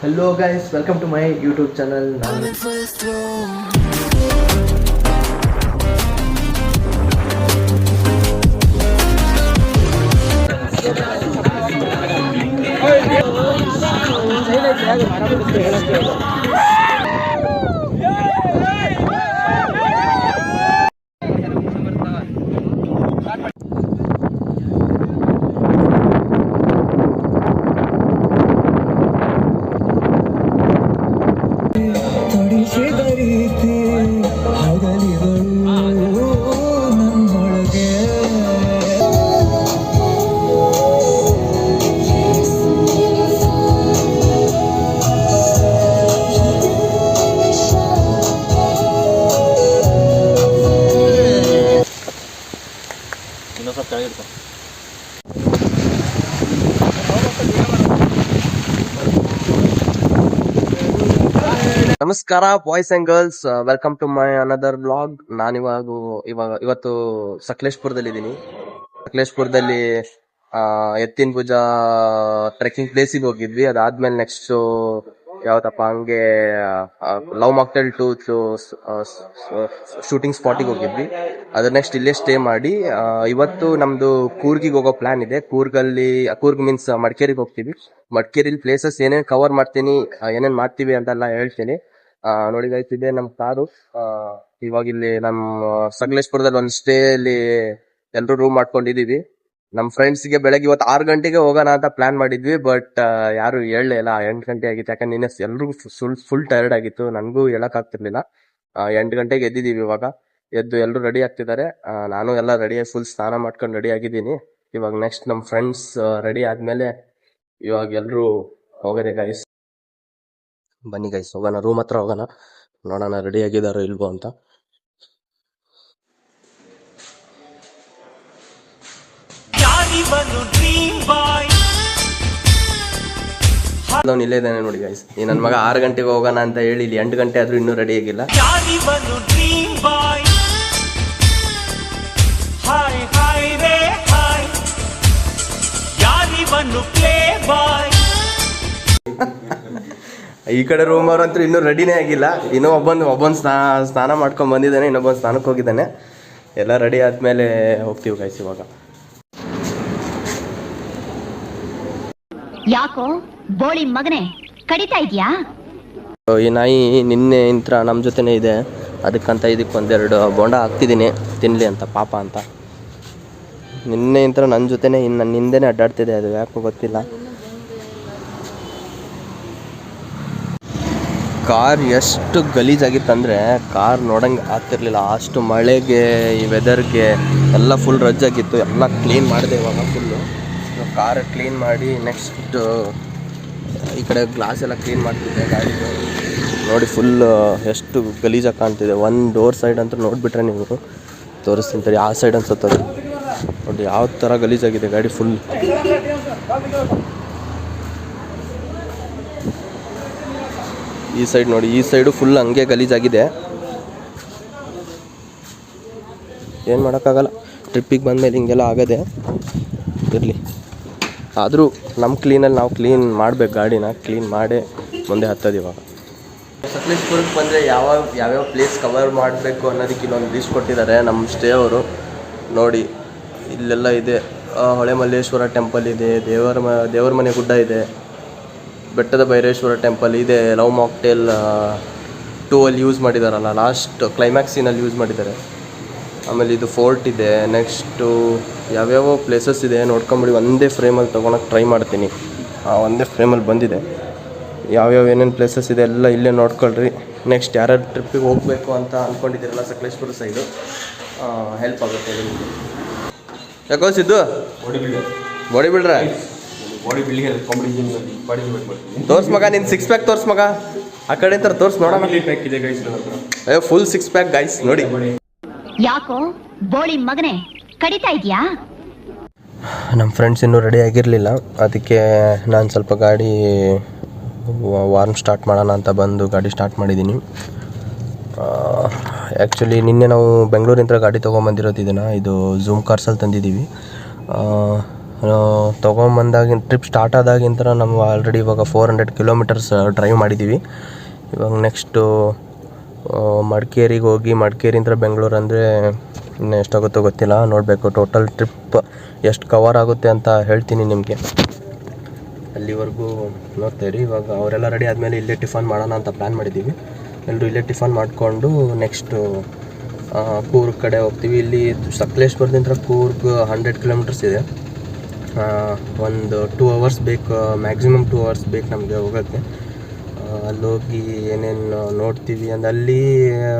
Hello guys, welcome to my YouTube channel. ನಮಸ್ಕಾರ boys and girls, welcome to my another vlog. ಇವತ್ತು ಸಕಲೇಶ್ಪುರದಲ್ಲಿ ಇದ್ದೀನಿ. ಸಕಲೇಶ್ಪುರದಲ್ಲಿ ಎತ್ತಿನ ಭುಜ ಟ್ರೆಕ್ಕಿಂಗ್ ಪ್ಲೇಸಿಗೆ ಹೋಗಿದ್ವಿ. ಅದಾದ್ಮೇಲೆ ನೆಕ್ಸ್ಟ್ ಯಾವತ್ತಪ್ಪ ಹಂಗೆ ಲವ್ ಮಾಕ್ಟೇಲ್ 2 ಶೂಟಿಂಗ್ ಸ್ಪಾಟಿಗೆ ಹೋಗಿದ್ವಿ. ಅದ್ರ ನೆಕ್ಸ್ಟ್ ಇಲ್ಲೇ ಸ್ಟೇ ಮಾಡಿ ಇವತ್ತು ನಮ್ದು ಕೂರ್ಗಿಗೆ ಹೋಗೋ ಪ್ಲಾನ್ ಇದೆ. ಕೂರ್ಗ್ ಮೀನ್ಸ್ ಮಡಿಕೇರಿಗೆ ಹೋಗ್ತೀವಿ. ಮಡಿಕೇರಿಲಿ ಪ್ಲೇಸಸ್ ಏನೇನ್ ಕವರ್ ಮಾಡ್ತೀನಿ, ಏನೇನ್ ಮಾಡ್ತೀವಿ ಅಂತೆಲ್ಲ ಹೇಳ್ತೀನಿ. ನೋಡಿ ಗೈಸ್, ಇದೆ ನಮ್ ಕಾರು. ಇವಾಗ ಇಲ್ಲಿ ನಮ್ ಸಕಲೇಶ್ಪುರದಲ್ಲಿ ಒಂದು ಸ್ಟೇ ಅಲ್ಲಿ ಎಲ್ರು ರೂಮ್ ಮಾಡ್ಕೊಂಡಿದೀವಿ. ನಮ್ ಫ್ರೆಂಡ್ಸ್ಗೆ ಬೆಳಗ್ಗೆ ಇವತ್ತು 6 ಗಂಟೆಗೆ ಹೋಗೋಣ ಅಂತ ಪ್ಲಾನ್ ಮಾಡಿದ್ವಿ. ಬಟ್ ಯಾರು ಹೇಳಲೇ ಇಲ್ಲ. 8 ಗಂಟೆ ಆಗಿತ್ತು. ಯಾಕಂದ್ರೆ ನಿನ್ನೆ ಎಲ್ರಿಗೂ ಫುಲ್ ಟೈರ್ಡ್ ಆಗಿತ್ತು. ನನ್ಗೂ ಹೇಳಕ್ ಆಗ್ತಿರ್ಲಿಲ್ಲ. 8 ಗಂಟೆಗೆ ಎದ್ದಿದೀವಿ. ಇವಾಗ ಎದ್ದು ಎಲ್ರು ರೆಡಿ ಆಗ್ತಿದ್ದಾರೆ. ನಾನು ಎಲ್ಲ ರೆಡಿ ಆಗಿ ಫುಲ್ ಸ್ನಾನ ಮಾಡ್ಕೊಂಡು ರೆಡಿ ಆಗಿದ್ದೀನಿ. ಇವಾಗ ನೆಕ್ಸ್ಟ್ ನಮ್ ಫ್ರೆಂಡ್ಸ್ ರೆಡಿ ಆದ್ಮೇಲೆ ಇವಾಗ ಎಲ್ರು ಹೋಗೋದೆ ಗೈಸ್. ಬನ್ನಿ ಗೈಸ್, ಹೋಗೋಣ. ರೂಮ್ ಹತ್ರ ಹೋಗೋಣ, ನೋಡೋಣ ರೆಡಿ ಆಗಿದಾರೋ ಇಲ್ವೋ ಅಂತ. ಇಲ್ಲೇ ಇದ್ದಾನೆ ನೋಡಿ ಗೈಸ್. ಈ ನನ್ ಮಗ 6 ಗಂಟೆಗೆ ಹೋಗೋಣ ಅಂತ ಹೇಳಿ ಇಲ್ಲಿ 8 ಗಂಟೆ ಆದ್ರೂ ಇನ್ನೂ ರೆಡಿ ಆಗಿಲ್ಲ. ಈ ಕಡೆ ರೂಮ್ ಅವ್ರಂತೂ ಇನ್ನೂ ರೆಡಿನೇ ಆಗಿಲ್ಲ. ಇನ್ನೂ ಒಬ್ಬನ್ ಸ್ನಾನ ಮಾಡ್ಕೊಂಡ್ ಬಂದಿದ್ದಾನೆ, ಇನ್ನೊಬ್ಬನ್ ಸ್ನಾನಕ್ಕೆ ಹೋಗಿದ್ದಾನೆ. ಎಲ್ಲ ರೆಡಿ ಆದ್ಮೇಲೆ ಹೋಗ್ತೀವಿ ಗೈಸ್. ಇವಾಗ ಯಾಕೋ ಬೋಳಿ ಮಗನೇ ಕಡಿತಾ ಇದ್ಯಾ? ಈ ನಾಯಿ ನಿನ್ನೆ ಇಂತ್ರ ನಮ್ಮ ಜೊತೆನೇ ಇದೆ. ಅದಕ್ಕಂತ ಇದಕ್ಕೊಂದೆರಡು ಬೋಂಡ ಹಾಕ್ತಿದ್ದೀನಿ ತಿನ್ಲಿ ಅಂತ, ಪಾಪ ಅಂತ. ನಿನ್ನೆ ಇಂತ್ರ ನನ್ನ ಜೊತೆನೇ ನನ್ನ ಹಿಂದೆನೇ ಅಡ್ಡಾಡ್ತಿದೆ. ಅದು ಯಾಕೋ ಗೊತ್ತಿಲ್ಲ. ಕಾರ್ ಎಷ್ಟು ಗಲೀಜಾಗಿತ್ತಂದರೆ ಕಾರ್ ನೋಡಂಗೆ ಆಗ್ತಿರ್ಲಿಲ್ಲ. ಅಷ್ಟು ಮಳೆಗೆ, ಈ ವೆದರ್ಗೆ ಎಲ್ಲ ಫುಲ್ ರಜ್ಜಾಗಿತ್ತು. ಎಲ್ಲ ಕ್ಲೀನ್ ಮಾಡಿದೆ ಇವಾಗ ಫುಲ್ಲು. ಕಾರ್ ಕ್ಲೀನ್ ಮಾಡಿ ನೆಕ್ಸ್ಟ್ ಈ ಕಡೆ ಗ್ಲಾಸ್ ಎಲ್ಲ ಕ್ಲೀನ್ ಮಾಡ್ತಿದ್ದೆ ಗಾಡಿದು. ನೋಡಿ ಫುಲ್ ಎಷ್ಟು ಗಲೀಜಾಗಿ ಕಾಣ್ತಿದೆ. ಒಂದು ಡೋರ್ ಸೈಡ್ ಅಂತ ನೋಡಿಬಿಟ್ರೆ ನೀವು ತೋರಿಸ್ತೀನಿ. ಆ ಸೈಡ್ ಅನ್ಸುತ್ತದೆ ನೋಡಿ ಯಾವ ಥರ ಗಲೀಜಾಗಿದೆ ಗಾಡಿ ಫುಲ್. ಈ ಸೈಡ್ ನೋಡಿ, ಈ ಸೈಡು ಫುಲ್ ಹಂಗೆ ಗಲೀಜಾಗಿದೆ. ಏನು ಮಾಡೋಕ್ಕಾಗಲ್ಲ, ಟ್ರಿಪ್ಪಿಗೆ ಬಂದಮೇಲೆ ಹಿಂಗೆಲ್ಲ ಆಗದೆ ಇರಲಿ. ಆದರೂ ನಮ್ಮ ಕ್ಲೀನಲ್ಲಿ ನಾವು ಕ್ಲೀನ್ ಮಾಡಬೇಕು. ಗಾಡಿನ ಕ್ಲೀನ್ ಮಾಡೇ ಮುಂದೆ ಹತ್ತೋದು. ಇವಾಗ ಸಕಲೇಶ್ಪುರಕ್ಕೆ ಬಂದರೆ ಯಾವ್ಯಾವ ಪ್ಲೇಸ್ ಕವರ್ ಮಾಡಬೇಕು ಅನ್ನೋದಕ್ಕೆ ಇಲ್ಲೊಂದು ಲಿಸ್ಟ್ ಕೊಟ್ಟಿದ್ದಾರೆ ನಮ್ಮ ಸ್ಟೇ ಅವರು. ನೋಡಿ ಇಲ್ಲೆಲ್ಲ ಇದೆ. ಹೊಳೆ ಮಲ್ಲೇಶ್ವರ ಟೆಂಪಲ್ ಇದೆ, ದೇವರ ಮನೆ ಗುಡ್ಡ ಇದೆ, ಬೆಟ್ಟದ ಭೈರೇಶ್ವರ ಟೆಂಪಲ್ ಇದೆ, ಲವ್ ಮಾಕ್ಟೇಲ್ 2 ಅಲ್ಲಿ ಯೂಸ್ ಮಾಡಿದಾರಲ್ಲ, ಲಾಸ್ಟ್ ಕ್ಲೈಮ್ಯಾಕ್ಸ್ ಸೀನಲ್ಲಿ ಯೂಸ್ ಮಾಡಿದ್ದಾರೆ. ಆಮೇಲೆ ಇದು ಫೋರ್ಟ್ ಇದೆ. ನೆಕ್ಸ್ಟು ಯಾವ್ಯಾವ ಪ್ಲೇಸಸ್ ಇದೆ ನೋಡ್ಕೊಂಬಿಡಿ. ಒಂದೇ ಫ್ರೇಮಲ್ಲಿ ತೊಗೊಳಕ್ಕೆ ಟ್ರೈ ಮಾಡ್ತೀನಿ. ಒಂದೇ ಫ್ರೇಮಲ್ಲಿ ಬಂದಿದೆ. ಯಾವ್ಯಾವ ಏನೇನು ಪ್ಲೇಸಸ್ ಇದೆ ಎಲ್ಲ ಇಲ್ಲೇ ನೋಡ್ಕೊಳ್ರಿ. ನೆಕ್ಸ್ಟ್ ಯಾರ್ಯಾರು ಟ್ರಿಪ್ಪಿಗೆ ಹೋಗಬೇಕು ಅಂತ ಅಂದ್ಕೊಂಡಿದ್ದೀರಲ್ಲ ಸಕಲೇಶ್ಪುರ ಸೈಡು, ಹೆಲ್ಪ್ ಆಗುತ್ತೆ ನಿಮಗೆ. ಯಾಕೋ ಸಿದ್ದು ಬಾಡಿ ಬಿಲ್ಡ್ರ ತೋರ್ಸ್ ಮಗ, ನಿನ್ನ 6 ಪ್ಯಾಕ್ ತೋರ್ಸ್ ಮಗ. ಆ ಕಡೆ ಅಂತ ತೋರ್ಸ್ ನೋಡೋಣ. ಅಯ್ಯೋ ಫುಲ್ 6 ಪ್ಯಾಕ್ ಗೈಸ್ ನೋಡಿ. ಯಾಕೋ ಬೋಳಿ ಮಗನೇ ಕಡಿತಾ ಇದ್ಯಾ? ನಮ್ಮ ಫ್ರೆಂಡ್ಸ್ ಇನ್ನೂ ರೆಡಿ ಆಗಿರಲಿಲ್ಲ. ಅದಕ್ಕೆ ನಾನು ಸ್ವಲ್ಪ ಗಾಡಿ ವಾರ್ಮ್ ಸ್ಟಾರ್ಟ್ ಮಾಡೋಣ ಅಂತ ಬಂದು ಗಾಡಿ ಸ್ಟಾರ್ಟ್ ಮಾಡಿದ್ದೀನಿ. ಆ್ಯಕ್ಚುಲಿ ನಿನ್ನೆ ನಾವು ಬೆಂಗಳೂರಿಂದ ಗಾಡಿ ತೊಗೊಂಬಂದಿರೋದು. ಇದು ಝೂಮ್ ಕಾರ್ಸಲ್ಲಿ ತಂದಿದ್ದೀವಿ. ತೊಗೊಂಬಂದಾಗಿನ ಟ್ರಿಪ್ ಸ್ಟಾರ್ಟ್ ಆದಾಗಿಂತ ನಾವು ಆಲ್ರೆಡಿ ಇವಾಗ 400 ಕಿಲೋಮೀಟರ್ಸ್ ಡ್ರೈವ್ ಮಾಡಿದ್ದೀವಿ. ಇವಾಗ ನೆಕ್ಸ್ಟು ಮಡಿಕೇರಿಗೆ ಹೋಗಿ ಮಡಿಕೇರಿಯಿಂದ ಬೆಂಗಳೂರು ಅಂದರೆ ಇನ್ನು ಎಷ್ಟಾಗುತ್ತೋ ಗೊತ್ತಿಲ್ಲ, ನೋಡಬೇಕು. ಟೋಟಲ್ ಟ್ರಿಪ್ ಎಷ್ಟು ಕವರ್ ಆಗುತ್ತೆ ಅಂತ ಹೇಳ್ತೀನಿ ನಿಮಗೆ. ಅಲ್ಲಿವರೆಗೂ ನೋಡ್ತೇರಿ. ಇವಾಗ ಅವರೆಲ್ಲ ರೆಡಿ ಆದಮೇಲೆ ಇಲ್ಲೇ ಟಿಫನ್ ಮಾಡೋಣ ಅಂತ ಪ್ಲ್ಯಾನ್ ಮಾಡಿದ್ದೀವಿ. ಎಲ್ಲರೂ ಇಲ್ಲೇ ಟಿಫನ್ ಮಾಡಿಕೊಂಡು ನೆಕ್ಸ್ಟು ಕೂರ್ಗ್ ಕಡೆ ಹೋಗ್ತೀವಿ. ಇಲ್ಲಿ ಸಕಲೇಶ್ಪುರದಿಂದ ಕೂರ್ಗ್ 100 ಕಿಲೋಮೀಟರ್ಸ್ ಇದೆ. ಒಂದು 2 ಅವರ್ಸ್ ಬೇಕು, ಮ್ಯಾಕ್ಸಿಮಮ್ 2 ಅವರ್ಸ್ ಬೇಕು ನಮಗೆ ಹೋಗೋಕ್ಕೆ. ಅಲ್ಲೋಗಿ ಏನೇನು ನೋಡ್ತೀವಿ ಅಂದರೆ ಅಲ್ಲಿ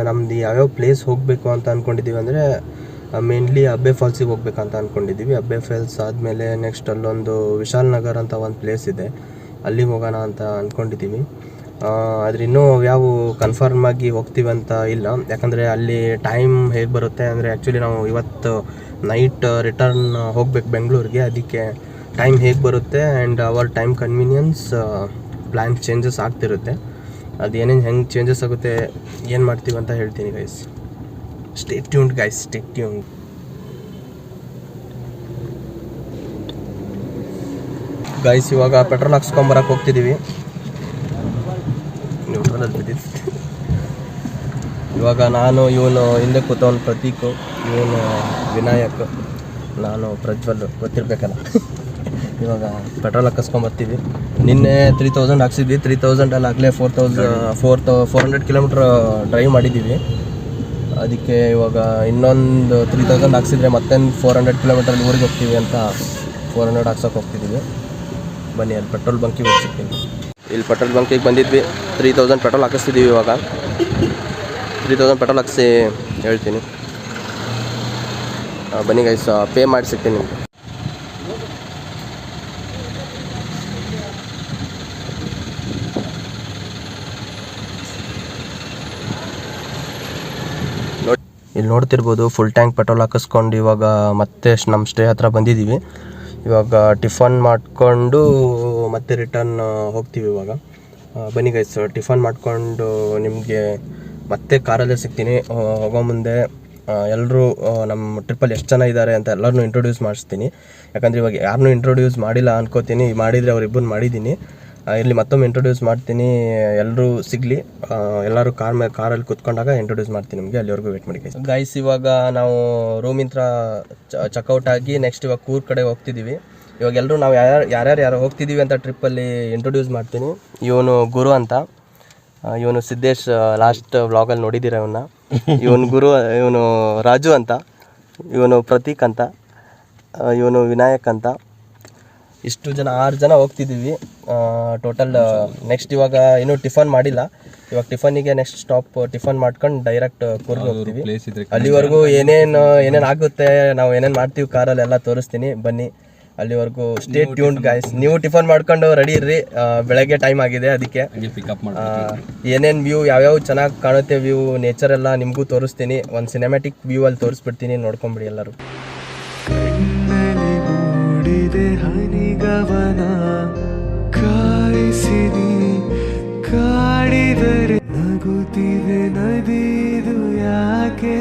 ನಮ್ದು ಯಾವ್ಯಾವ ಪ್ಲೇಸ್ ಹೋಗಬೇಕು ಅಂತ ಅಂದ್ಕೊಂಡಿದ್ದೀವಿ ಅಂದರೆ ಮೇನ್ಲಿ ಅಬ್ಬೆ ಫಾಲ್ಸಿಗೆ ಹೋಗ್ಬೇಕಂತ ಅಂದ್ಕೊಂಡಿದ್ದೀವಿ. ಅಬ್ಬೆ ಫಾಲ್ಸ್ ಆದಮೇಲೆ ನೆಕ್ಸ್ಟ್ ಅಲ್ಲೊಂದು ವಿಶಾಲ್ ನಗರ್ ಅಂತ ಒಂದು ಪ್ಲೇಸ್ ಇದೆ, ಅಲ್ಲಿಗೆ ಹೋಗೋಣ ಅಂತ ಅಂದ್ಕೊಂಡಿದ್ದೀವಿ. ಆದರೆ ಇನ್ನೂ ಯಾವ ಕನ್ಫರ್ಮ್ ಆಗಿ ಹೋಗ್ತೀವಿ ಅಂತ ಇಲ್ಲ, ಯಾಕಂದರೆ ಅಲ್ಲಿ ಟೈಮ್ ಹೇಗೆ ಬರುತ್ತೆ ಅಂದರೆ ಆ್ಯಕ್ಚುಲಿ ನಾವು ಇವತ್ತು ನೈಟ್ ರಿಟರ್ನ್ ಹೋಗ್ಬೇಕು ಬೆಂಗಳೂರಿಗೆ. ಅದಕ್ಕೆ ಟೈಮ್ ಹೇಗೆ ಬರುತ್ತೆ and our time convenience plan changes ಆಗ್ತಿರುತ್ತೆ. ಅದು ಏನೇನು ಹೆಂಗೆ ಚೇಂಜಸ್ ಆಗುತ್ತೆ, ಏನು ಮಾಡ್ತೀವಿ ಅಂತ ಹೇಳ್ತೀನಿ guys. Stay tuned guys, stay tuned. Guys ಇವಾಗ ಪೆಟ್ರೋಲ್ ಹಾಕ್ಸ್ಕೊಂಬರಕ್ಕೆ ಹೋಗ್ತಿದ್ದೀವಿ. ನ್ಯೂಟ್ರಲಲ್ಲಿ ಬಿದ್ದಿತ್ತು. ಇವಾಗ ನಾನು, ಇವನು ಹಿಂದೆ ಕೂತವನು ಪ್ರತೀಕು, ಇವನು ವಿನಾಯಕ್, ನಾನು ಪ್ರಜ್ವಲ್, ಗೊತ್ತಿರಬೇಕಲ್ಲ. ಇವಾಗ ಪೆಟ್ರೋಲ್ ಹಾಕಿಸ್ಕೊಂಬರ್ತೀವಿ. ನಿನ್ನೆ 3000 ಹಾಕ್ಸಿದ್ವಿ. 3000 ಆಗಲೇ 400 ಕಿಲೋಮೀಟ್ರ್ ಡ್ರೈವ್ ಮಾಡಿದ್ದೀವಿ. ಅದಕ್ಕೆ ಇವಾಗ ಇನ್ನೊಂದು 3000 ಹಾಕ್ಸಿದ್ರೆ ಮತ್ತೆ 400 ಕಿಲೋಮೀಟ್ರಲ್ಲಿ ಊರಿಗೆ ಹೋಗ್ತೀವಿ ಅಂತ 400 ಹಾಕ್ಸೋಕೆ ಹೋಗ್ತಿದ್ದೀವಿ. ಬನ್ನಿ, ಅಲ್ಲಿ ಪೆಟ್ರೋಲ್ ಬಂಕಿಗೆ ಹೋಗಿ ಸಿಗ್ತೀವಿ. ಇಲ್ಲಿ ಪೆಟ್ರೋಲ್ ಬಂಕಿಗೆ ಬಂದಿದ್ವಿ. 3000 ಪೆಟ್ರೋಲ್ ಹಾಕಿಸ್ತಿದ್ದೀವಿ. ಇವಾಗ 3000 ಪೆಟ್ರೋಲ್ ಹಾಕಿಸಿ ಹೇಳ್ತೀನಿ. ಬನ್ನಿ ಗೈಸ್, ಪೇ ಮಾಡಿ ಸಿಗ್ತೀನಿ ನಿಮ್ಗೆ. ಇಲ್ಲಿ ನೋಡ್ತಿರ್ಬೋದು, ಫುಲ್ ಟ್ಯಾಂಕ್ ಪೆಟ್ರೋಲ್ ಹಾಕಿಸ್ಕೊಂಡು ಇವಾಗ ಮತ್ತೆ ನಮ್ಮ ಸ್ಟೇ ಹತ್ರ ಬಂದಿದ್ದೀವಿ. ಇವಾಗ ಟಿಫನ್ ಮಾಡಿಕೊಂಡು ಮತ್ತೆ ರಿಟರ್ನ್ ಹೋಗ್ತೀವಿ. ಇವಾಗ ಬನ್ನಿ ಗೈಸ್, ಟಿಫನ್ ಮಾಡಿಕೊಂಡು ನಿಮಗೆ ಮತ್ತೆ ಕಾರಲ್ಲೇ ಸಿಗ್ತೀನಿ. ಹೋಗೋ ಮುಂದೆ ಎಲ್ಲರೂ ನಮ್ಮ ಟ್ರಿಪ್ಪಲ್ಲಿ ಎಷ್ಟು ಜನ ಇದ್ದಾರೆ ಅಂತ ಎಲ್ಲರನ್ನೂ ಇಂಟ್ರೊಡ್ಯೂಸ್ ಮಾಡಿಸ್ತೀನಿ. ಯಾಕಂದರೆ ಇವಾಗ ಯಾರನ್ನೂ ಇಂಟ್ರೊಡ್ಯೂಸ್ ಮಾಡಿಲ್ಲ ಅನ್ಕೋತೀನಿ, ಮಾಡಿದರೆ ಅವರಿಬ್ಬರು ಮಾಡಿದ್ದೀನಿ. ಇಲ್ಲಿ ಮತ್ತೊಮ್ಮೆ ಇಂಟ್ರೊಡ್ಯೂಸ್ ಮಾಡ್ತೀನಿ, ಎಲ್ಲರೂ ಸಿಗಲಿ. ಎಲ್ಲರೂ ಕಾರಲ್ಲಿ ಕೂತ್ಕೊಂಡಾಗ ಇಂಟ್ರೊಡ್ಯೂಸ್ ಮಾಡ್ತೀನಿ ನಿಮಗೆ. ಅಲ್ಲಿವರೆಗೂ ವೇಟ್ ಮಾಡಿ ಗೈಸ್. ಇವಾಗ ನಾವು ರೂಮಿಂದ ಚೆಕ್ಔಟ್ ಆಗಿ ನೆಕ್ಸ್ಟ್ ಇವಾಗ ಕೂರ್ಗ್ ಕಡೆ ಹೋಗ್ತಿದ್ದೀವಿ. ಇವಾಗ ಎಲ್ಲರೂ ನಾವು ಯಾರ್ಯಾರು ಹೋಗ್ತಿದ್ದೀವಿ ಅಂತ ಟ್ರಿಪ್ಪಲ್ಲಿ ಇಂಟ್ರೊಡ್ಯೂಸ್ ಮಾಡ್ತೀನಿ. ಇವನು ಗುರು ಅಂತ, ಇವನು ಸಿದ್ದೇಶ್, ಲಾಸ್ಟ್ ವ್ಲಾಗಲ್ಲಿ ನೋಡಿದ್ದೀರ ಇವನ್ನ. ಇವನು ಗುರು, ಇವನು ರಾಜು ಅಂತ, ಇವನು ಪ್ರತೀಕ್ ಅಂತ, ಇವನು ವಿನಾಯಕ್ ಅಂತ. ಇಷ್ಟು ಜನ 6 ಜನ ಹೋಗ್ತಿದ್ದೀವಿ ಟೋಟಲ್. ನೆಕ್ಸ್ಟ್ ಇವಾಗ ಇನ್ನೂ ಟಿಫನ್ ಮಾಡಿಲ್ಲ. ಇವಾಗ ಟಿಫನಿಗೆ ನೆಕ್ಸ್ಟ್ ಸ್ಟಾಪ್ ಟಿಫನ್ ಮಾಡ್ಕೊಂಡು ಡೈರೆಕ್ಟ್ ಕೂರ್ಗ್ ಹೋಗ್ತೀವಿ. ಅಲ್ಲಿವರೆಗೂ ಏನೇನು ಆಗುತ್ತೆ, ನಾವು ಏನೇನು ಮಾಡ್ತೀವಿ ಕಾರಲ್ಲಿ ಎಲ್ಲ ತೋರಿಸ್ತೀನಿ. ಬನ್ನಿ, ಅಲ್ಲಿವರೆಗೂ ಸ್ಟೇ ಟ್ಯೂನ್ಡ್ ಗೈಸ್. ನೀವು ಟಿಫನ್ ಮಾಡ್ಕೊಂಡು ರೆಡಿ ಇರ್ರಿ, ಬೆಳಗ್ಗೆ ಟೈಮ್ ಆಗಿದೆ. ಅದಕ್ಕೆ ಏನೇನು ವ್ಯೂ, ಯಾವ್ಯಾವ ಚೆನ್ನಾಗಿ ಕಾಣುತ್ತೆ ವ್ಯೂ, ನೇಚರ್ ಎಲ್ಲ ನಿಮಗೂ ತೋರಿಸ್ತೀನಿ. ಒಂದು ಸಿನಿಮ್ಯಾಟಿಕ್ ವ್ಯೂ ಅಲ್ಲಿ ತೋರಿಸ್ಬಿಡ್ತೀನಿ, ನೋಡ್ಕೊಂಬಿಡಿ ಎಲ್ಲರೂ. ಹನಿಗವನ ಕಾಯಿಸಿನಿ ಕಾಡಿದರೆ ನಗುತ್ತಿದೆ ನದಿದು ಯಾಕೆ